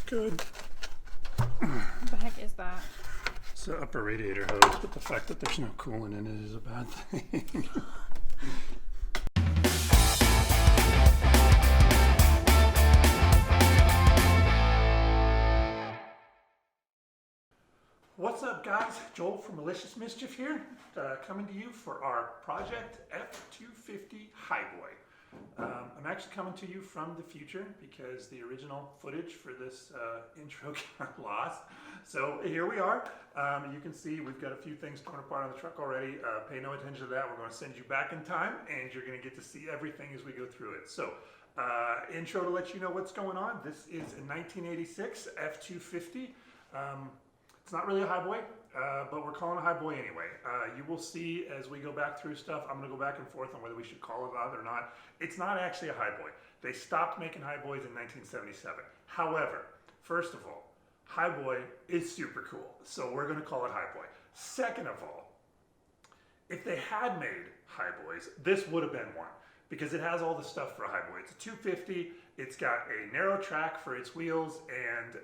good. What the heck is that? It's the upper radiator hose, but the fact that there's no coolant in it is a bad thing. What's up, guys? Joel from Malicious Mischief here, coming to you for our Project F-250 Highboy. I'm actually coming to you from the future because the original footage for this intro got lost. So here we are. You can see we've got a few things torn apart on the truck already. Pay no attention to that. We're going to send you back in time and you're going to get to see everything as we go through it. So intro to let you know what's going on. This is a 1986 F-250. It's not really a highboy, but we're calling it a highboy anyway. You will see as we go back through stuff, I'm going to go back and forth on whether we should call it that or not. It's not actually a highboy. They stopped making highboys in 1977. However, first of all, highboy is super cool, so we're going to call it highboy. Second of all, if they had made highboys, this would have been one because it has all the stuff for a highboy. It's a 250. It's got a narrow track for its wheels and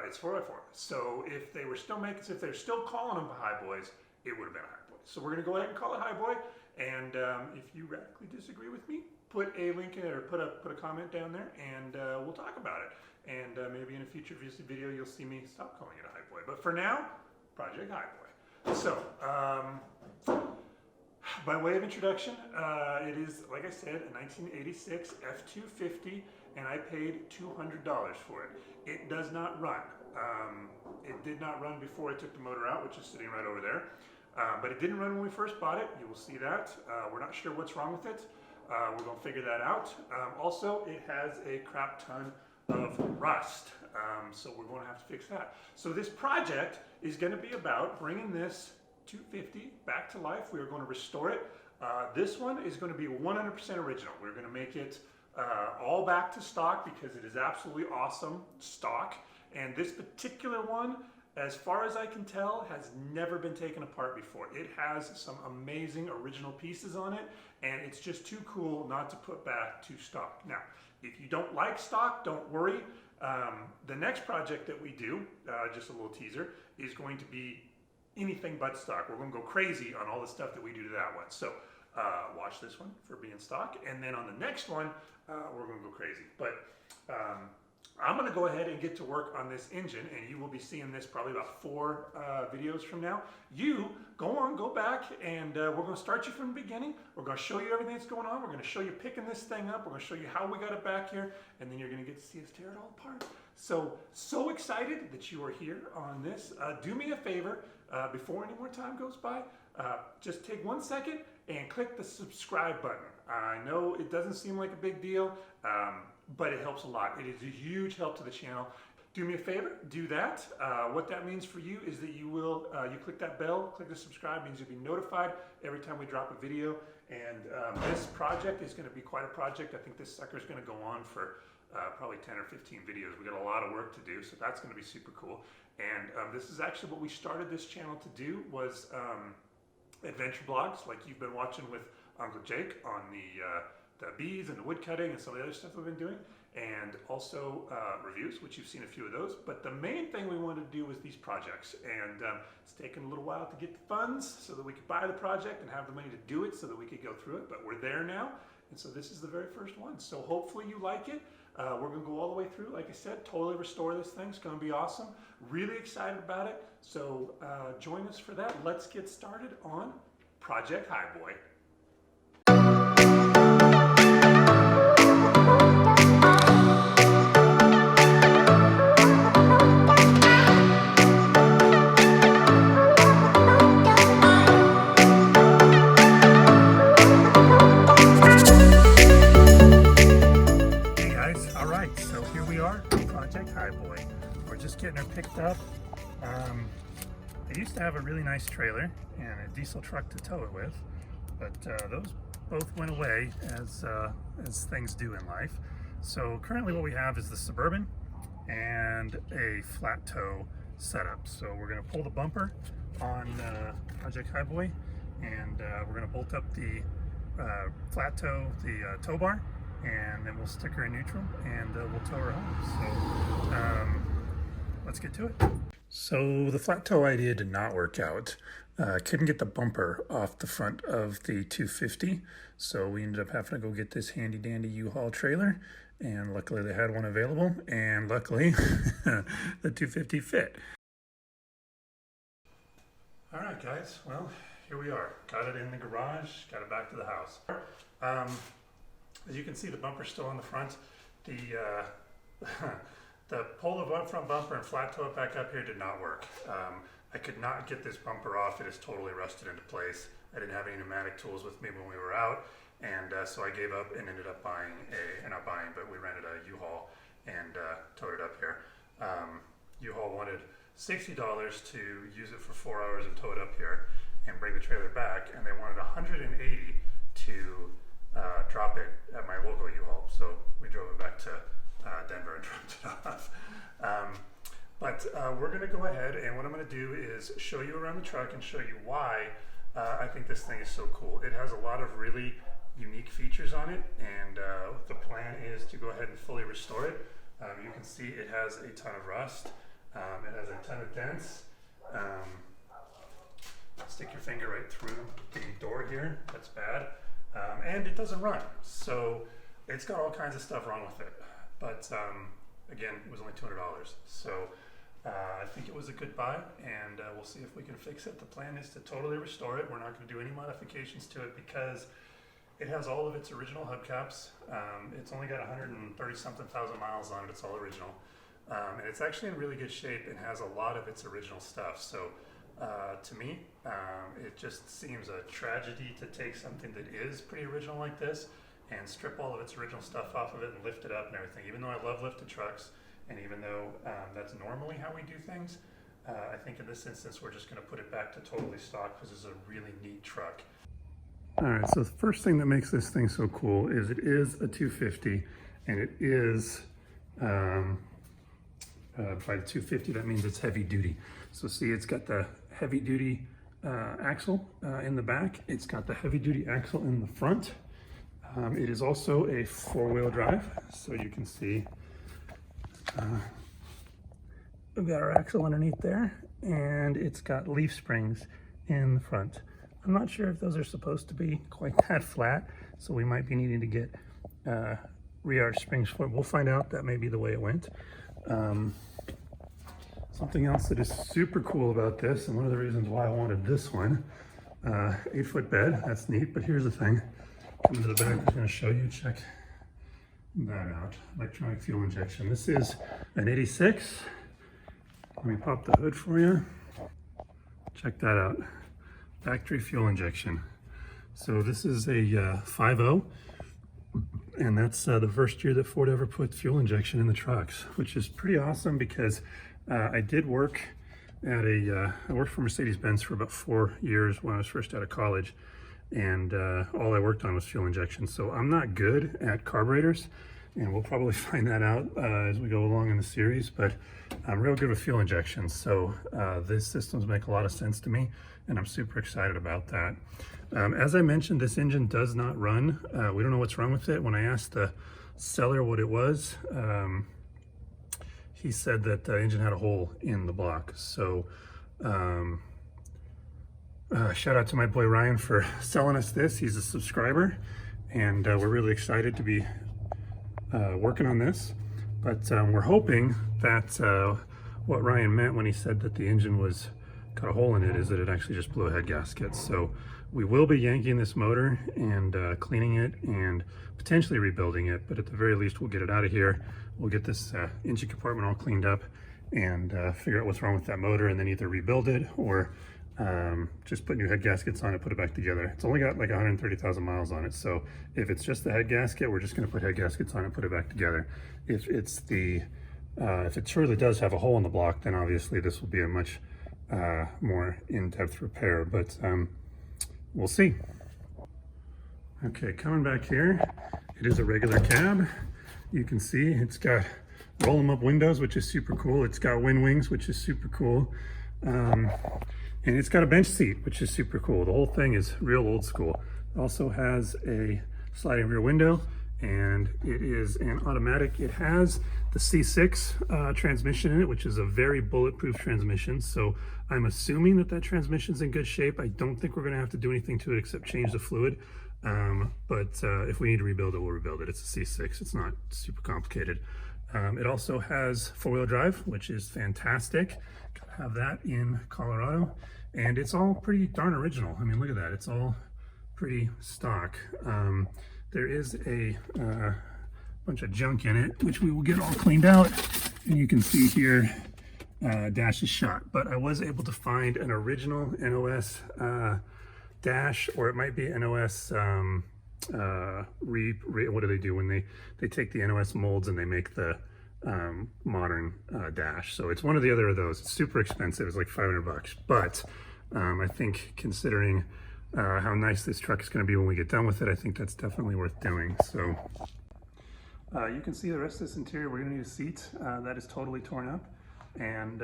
it's 4x4. So if they were still making, if they're still calling them highboys, it would have been a highboy. So we're going to go ahead and call it highboy. And if you radically disagree with me, put a link in or put a comment down there, and we'll talk about it. And maybe in a future video, you'll see me stop calling it a highboy. But for now, Project Highboy. So by way of introduction, it is, like I said, a 1986 F-250. And I paid $200 for it. It does not run. It did not run before I took the motor out, which is sitting right over there. But it didn't run when we first bought it. You will see that. We're not sure what's wrong with it. We're going to figure that out. Also, it has a crap ton of rust. So we're going to have to fix that. So this project is going to be about bringing this 250 back to life. We are going to restore it. This one is going to be 100% original. We're going to make it all back to stock because it is absolutely awesome stock. And this particular one, as far as I can tell, has never been taken apart before. It has some amazing original pieces on it, and it's just too cool not to put back to stock. Now, if you don't like stock, don't worry. The next project that we do, just a little teaser, is going to be anything but stock. We're going to go crazy on all the stuff that we do to that one. So watch this one for being stock, and then on the next one we're going to go crazy. But I'm going to go ahead and get to work on this engine, and you will be seeing this probably about 4 videos from now. You go back, and we're going to start you from the beginning. We're going to show you everything that's going on. We're going to show you picking this thing up. We're going to show you how we got it back here, and then you're going to get to see us tear it all apart. So excited that you are here on this. Do me a favor, before any more time goes by, just take 1 second and click the subscribe button. I know it doesn't seem like a big deal, but it helps a lot. It is a huge help to the channel. Do me a favor, do that. What that means for you is that you will, you click that bell, click the subscribe, means you'll be notified every time we drop a video. And this project is going to be quite a project. I think this sucker is going to go on for probably 10 or 15 videos. We got a lot of work to do, so that's going to be super cool. And this is actually what we started this channel to do, was adventure blogs like you've been watching with Uncle Jake on the bees and the wood cutting and some of the other stuff we've been doing, and also reviews, which you've seen a few of those. But the main thing we wanted to do was these projects, and it's taken a little while to get the funds so that we could buy the project and have the money to do it so that we could go through it, but we're there now, and so this is the very first one. So hopefully you like it. We're going to go all the way through, like I said, totally restore this thing. It's going to be awesome. Really excited about it. So join us for that. Let's get started on Project Highboy. Getting her picked up. I used to have a really nice trailer and a diesel truck to tow it with, but those both went away as things do in life. So currently what we have is the Suburban and a flat tow setup. So we're going to pull the bumper on Project Highboy, and we're going to bolt up the flat tow, the tow bar, and then we'll stick her in neutral and we'll tow her home. So let's get to it. So the flat tow idea did not work out. Couldn't get the bumper off the front of the 250, so we ended up having to go get this handy dandy U-Haul trailer, and luckily they had one available, and luckily the 250 fit. All right, guys, well, here we are. Got it in the garage, got it back to the house. As you can see, the bumper's still on the front. The pull the front bumper and flat tow it back up here did not work. I could not get this bumper off. It is totally rusted into place. I didn't have any pneumatic tools with me when we were out, and so I gave up and ended up buying we rented a U-Haul and towed it up here. U-Haul wanted $60 to use it for 4 hours and tow it up here and bring the trailer back, and they wanted $180 to drop it at my local U-Haul. So we drove it back to Denver and dropped it off. But we're going to go ahead, and what I'm going to do is show you around the truck and show you why I think this thing is so cool. It has a lot of really unique features on it, and the plan is to go ahead and fully restore it. You can see it has a ton of rust. It has a ton of dents. Stick your finger right through the door here. That's bad. And it doesn't run. So it's got all kinds of stuff wrong with it. But again, it was only $200. So I think it was a good buy, and we'll see if we can fix it. The plan is to totally restore it. We're not going to do any modifications to it because it has all of its original hubcaps. It's only got 130-something thousand miles on it. It's all original. And it's actually in really good shape and has a lot of its original stuff. So to me, it just seems a tragedy to take something that is pretty original like this and strip all of its original stuff off of it and lift it up and everything. Even though I love lifted trucks, and even though that's normally how we do things, I think in this instance we're just going to put it back to totally stock because it's a really neat truck. All right, so the first thing that makes this thing so cool is it is a 250, and it is by the 250, that means it's heavy duty. So see, it's got the heavy duty axle in the back. It's got the heavy duty axle in the front. It is also a four-wheel drive, so you can see we've got our axle underneath there, and it's got leaf springs in the front. I'm not sure if those are supposed to be quite that flat, so we might be needing to get re-arch springs for it. We'll find out. That may be the way it went. Something else that is super cool about this, and one of the reasons why I wanted this one, 8-foot bed. That's neat, but here's the thing. Come to the back, I'm going to show you. Check that out. Electronic fuel injection. This is an 86. Let me pop the hood for you. Check that out. Factory fuel injection. So this is a 5.0, and that's the first year that Ford ever put fuel injection in the trucks, which is pretty awesome because I did work at I worked for Mercedes-Benz for about 4 years when I was first out of college, and all I worked on was fuel injection. So I'm not good at carburetors, and we'll probably find that out as we go along in the series, but I'm real good with fuel injection. So these systems make a lot of sense to me, and I'm super excited about that. As I mentioned, this engine does not run. We don't know what's wrong with it. When I asked the seller what it was, he said that the engine had a hole in the block. So shout out to my boy Ryan for selling us this. He's a subscriber, and we're really excited to be working on this. But we're hoping that what Ryan meant when he said that the engine got a hole in it is that it actually just blew a head gasket. So we will be yanking this motor and cleaning it and potentially rebuilding it, but at the very least we'll get it out of here. We'll get this engine compartment all cleaned up and figure out what's wrong with that motor, and then either rebuild it or just put new head gaskets on it, put it back together. It's only got like 130,000 miles on it, so if it's just the head gasket, we're just going to put head gaskets on it, put it back together. If it truly does have a hole in the block, then obviously this will be a much more in-depth repair, but we'll see. Okay, coming back here, it is a regular cab. You can see it's got roll 'em up windows, which is super cool. It's got wind wings, which is super cool. And it's got a bench seat, which is super cool. The whole thing is real old school. It also has a sliding rear window and it is an automatic. It has the C6 transmission in it, which is a very bulletproof transmission. So I'm assuming that that transmission's in good shape. I don't think we're going to have to do anything to it except change the fluid. But if we need to rebuild it, we'll rebuild it. It's a C6. It's not super complicated. It also has four-wheel drive, which is fantastic. Gotta have that in Colorado. And it's all pretty darn original. I mean, look at that. It's all pretty stock. There is a bunch of junk in it, which we will get all cleaned out. And you can see here, dash is shot. But I was able to find an original NOS dash, or it might be NOS, what do they do when they take the NOS molds and they make the modern dash? So it's one or the other of those. It's super expensive. It's like $500, but I think considering how nice this truck is going to be when we get done with it, I think that's definitely worth doing. So you can see the rest of this interior. We're going to need a seat that is totally torn up, and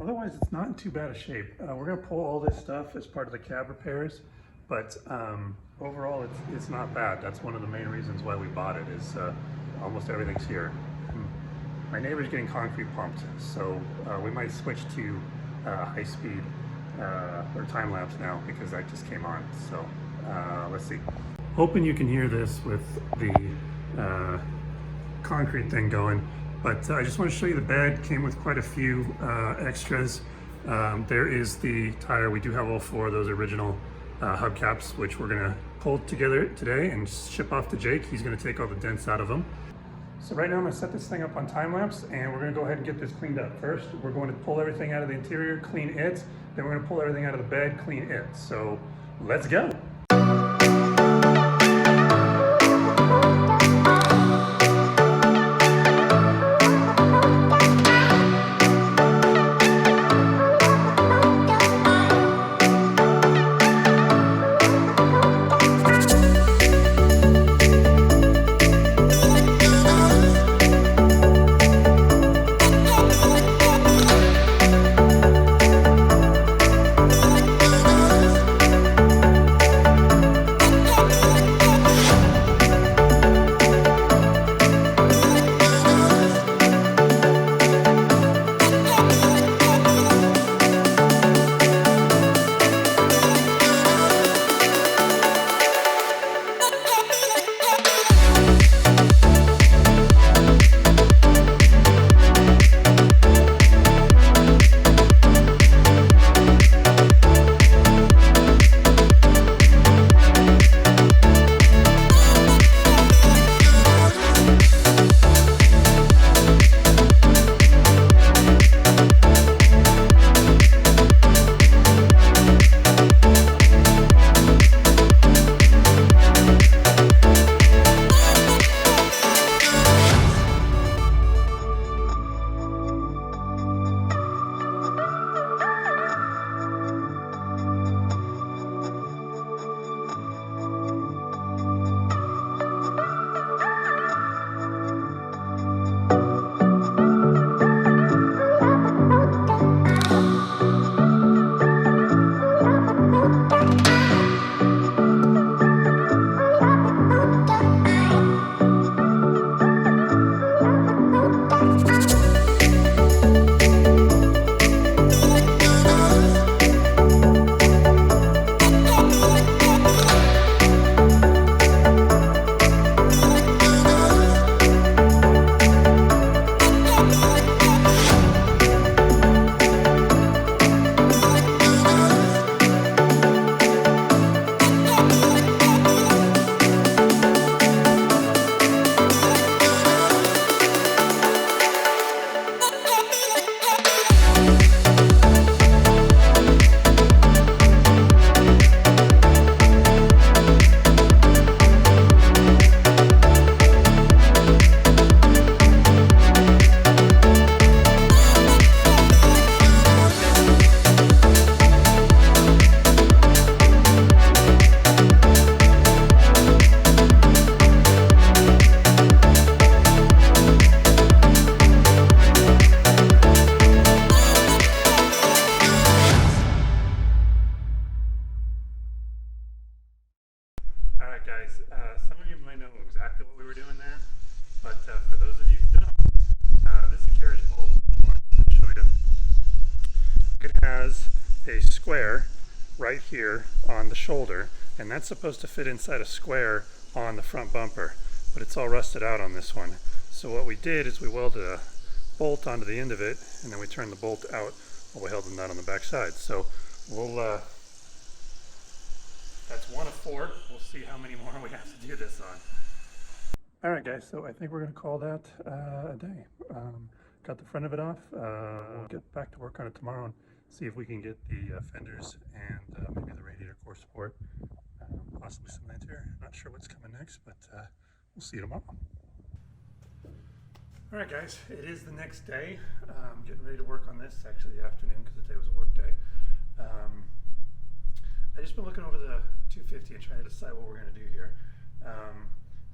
otherwise it's not in too bad a shape. We're going to pull all this stuff as part of the cab repairs, but overall it's not bad. That's one of the main reasons why we bought it, is almost everything's here. My neighbor's getting concrete pumped, so we might switch to high speed or time lapse now, because that just came on. So let's see. Hoping you can hear this with the concrete thing going, but I just want to show you the bed. Came with quite a few extras. There is the tire. We do have all four of those original hubcaps, which we're gonna pull together today and ship off to Jake. He's gonna take all the dents out of them. So right now I'm gonna set this thing up on time lapse, and we're gonna go ahead and get this cleaned up. First, we're going to pull everything out of the interior, clean it. Then we're gonna pull everything out of the bed, clean it. So let's go. some of you might know exactly what we were doing there, but for those of you who don't, this is a carriage bolt. I'll show you. It has a square right here on the shoulder, and that's supposed to fit inside a square on the front bumper, but it's all rusted out on this one. So what we did is we welded a bolt onto the end of it, and then we turned the bolt out while we held the nut on the back side. So we'll that's one of 4. We'll see how many more we have to do this on. All right, guys, so I think we're going to call that a day. Got the front of it off. We'll get back to work on it tomorrow and see if we can get the fenders and maybe the radiator core support, possibly some of the interior. Not sure what's coming next, but we'll see you tomorrow. All right, guys, it is the next day. I'm getting ready to work on this, actually the afternoon, because the day was a work day. I just been looking over the 250 and trying to decide what we're going to do here.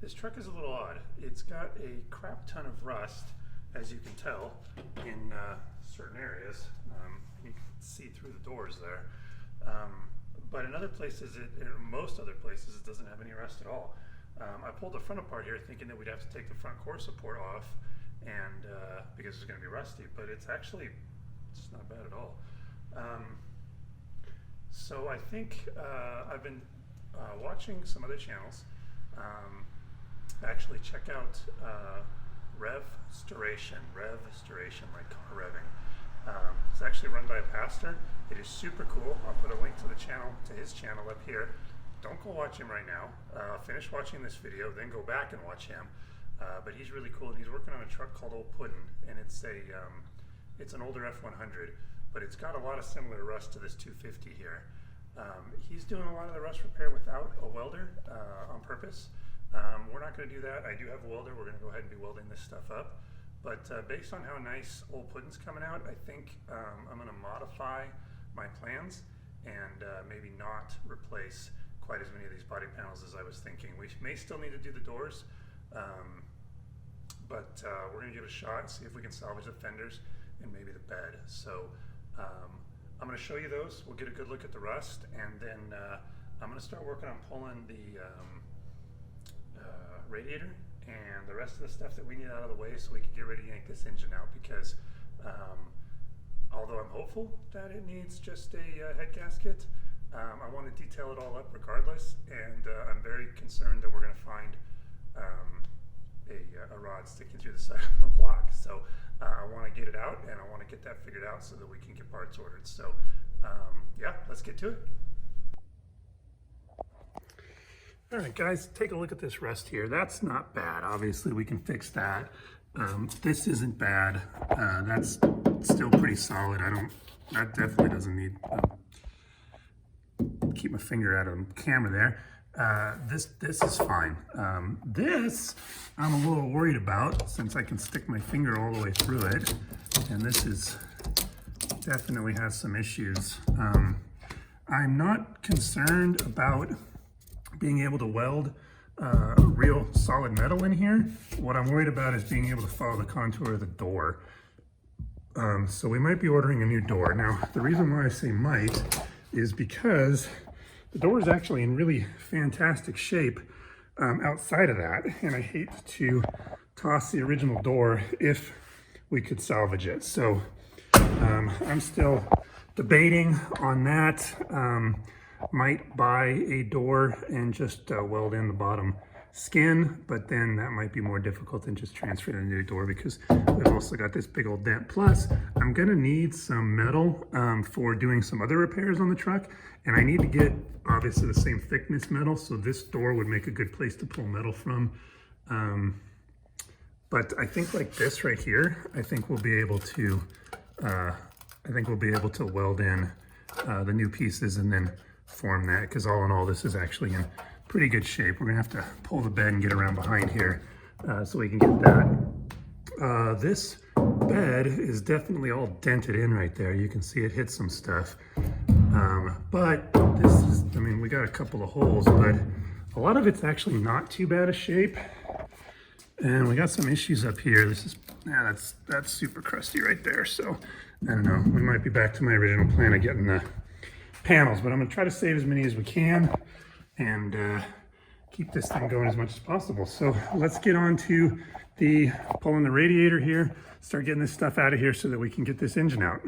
This truck is a little odd. It's got a crap ton of rust, as you can tell, in certain areas. You can see through the doors there. But in other places, in most other places, it doesn't have any rust at all. I pulled the front apart here thinking that we'd have to take the front core support off, and because it's going to be rusty, but it's not bad at all. So I think I've been watching some other channels. Actually, check out Revstoration, like car revving. It's actually run by a pastor. It is super cool. I'll put a link to his channel up here. Don't go watch him right now. Finish watching this video, then go back and watch him. But he's really cool, and he's working on a truck called Old Puddin', and it's an older F-100, but it's got a lot of similar rust to this 250 here. He's doing a lot of the rust repair without a welder on purpose. We're not going to do that. I do have a welder. We're going to go ahead and be welding this stuff up. But based on how nice Old Puddin's coming out, I think I'm going to modify my plans and maybe not replace quite as many of these body panels as I was thinking. We may still need to do the doors, but we're going to give it a shot and see if we can salvage the fenders and maybe the bed. So I'm going to show you those. We'll get a good look at the rust, and then I'm going to start working on pulling the radiator and the rest of the stuff that we need out of the way so we can get ready to yank this engine out, because although I'm hopeful that it needs just a head gasket, I want to detail it all up regardless, and I'm very concerned that we're going to find a rod sticking through the side of the block. So I want to get it out, and I want to get that figured out so that we can get parts ordered. So yeah, let's get to it. All right, guys, take a look at this rust here. That's not bad. Obviously, we can fix that. This isn't bad. That's still pretty solid. That definitely doesn't need, keep my finger out of the camera there. This is fine. This I'm a little worried about, since I can stick my finger all the way through it, and this is definitely has some issues. I'm not concerned about being able to weld real solid metal in here. What I'm worried about is being able to follow the contour of the door. So we might be ordering a new door. Now, the reason why I say might is because the door is actually in really fantastic shape outside of that, and I hate to toss the original door if we could salvage it. So I'm still debating on that. Might buy a door and just weld in the bottom skin, but then that might be more difficult than just transferring a new door, because we've also got this big old dent. Plus, I'm gonna need some metal for doing some other repairs on the truck, and I need to get obviously the same thickness metal, so this door would make a good place to pull metal from. But I think like this right here, I think we'll be able to weld in the new pieces and then form that, because all in all, this is actually in pretty good shape. We're gonna have to pull the bed and get around behind here so we can get that. This bed is definitely all dented in right there. You can see it hit some stuff. But this is, I mean, we got a couple of holes, but a lot of it's actually not too bad a shape. And we got some issues up here. This is, yeah, that's super crusty right there. So I don't know, we might be back to my original plan of getting the panels, but I'm gonna try to save as many as we can and keep this thing going as much as possible. So let's get on to the pulling the radiator here, start getting this stuff out of here so that we can get this engine out.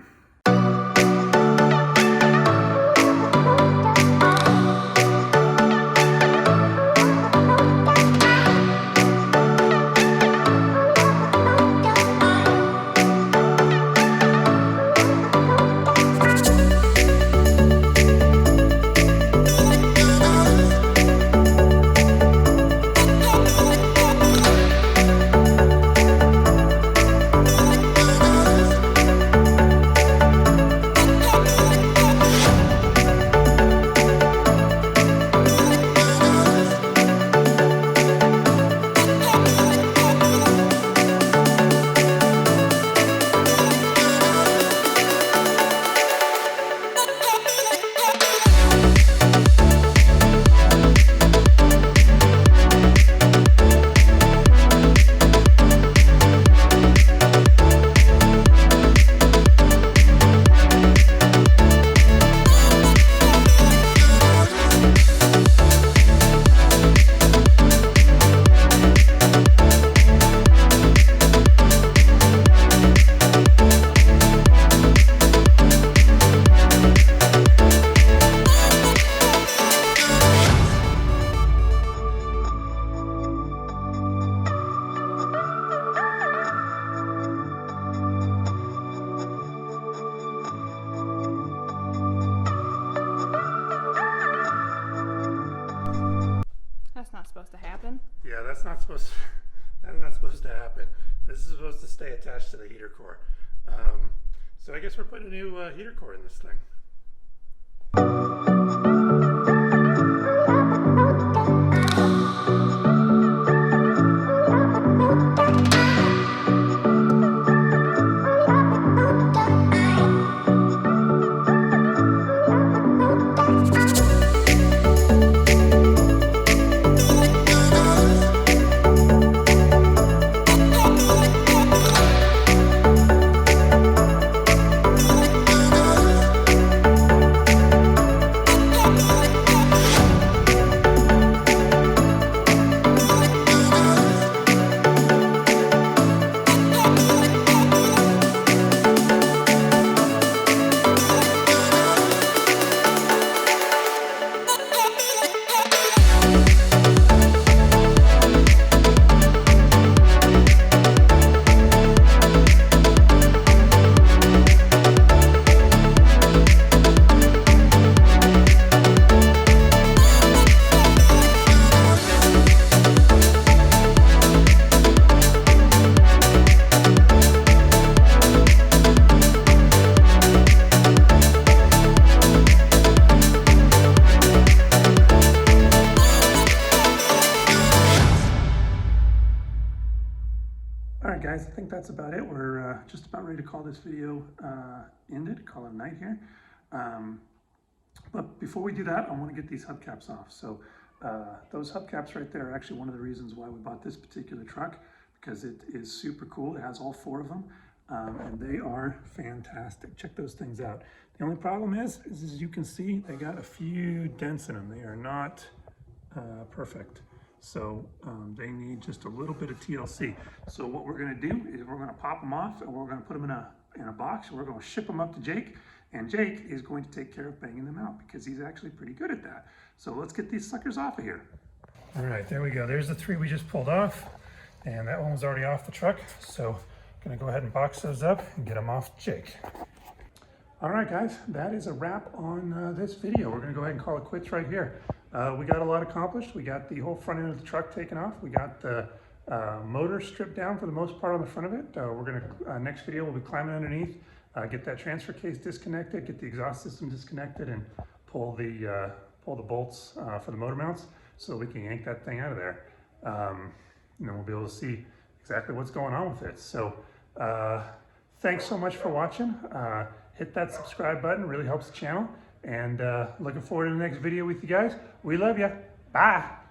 That's not supposed to happen. Yeah, that's not supposed to happen. This is supposed to stay attached to the heater core. So I guess we're putting a new heater core in this thing. Alright guys, I think that's about it. We're just about ready to call this video ended, call it a night here. But before we do that, I want to get these hubcaps off. So those hubcaps right there are actually one of the reasons why we bought this particular truck, because it is super cool. It has all four of them, and they are fantastic. Check those things out. The only problem is as you can see, they got a few dents in them. They are not perfect. So they need just a little bit of TLC. So what we're gonna do is we're gonna pop them off and we're gonna put them in a box. We're gonna ship them up to Jake, and Jake is going to take care of banging them out because he's actually pretty good at that. So let's get these suckers off of here. All right, there we go. There's the three we just pulled off, and that one was already off the truck. So I'm gonna go ahead and box those up and get them off Jake. All right, guys, that is a wrap on this video. We're gonna go ahead and call it quits right here. We got a lot accomplished. We got the whole front end of the truck taken off. We got the motor stripped down for the most part on the front of it. We're gonna, next video, we'll be climbing underneath, get that transfer case disconnected, get the exhaust system disconnected, and pull the bolts for the motor mounts so we can yank that thing out of there. And then we'll be able to see exactly what's going on with it. So thanks so much for watching. Hit that subscribe button, really helps the channel. And looking forward to the next video with you guys. We love you. Bye.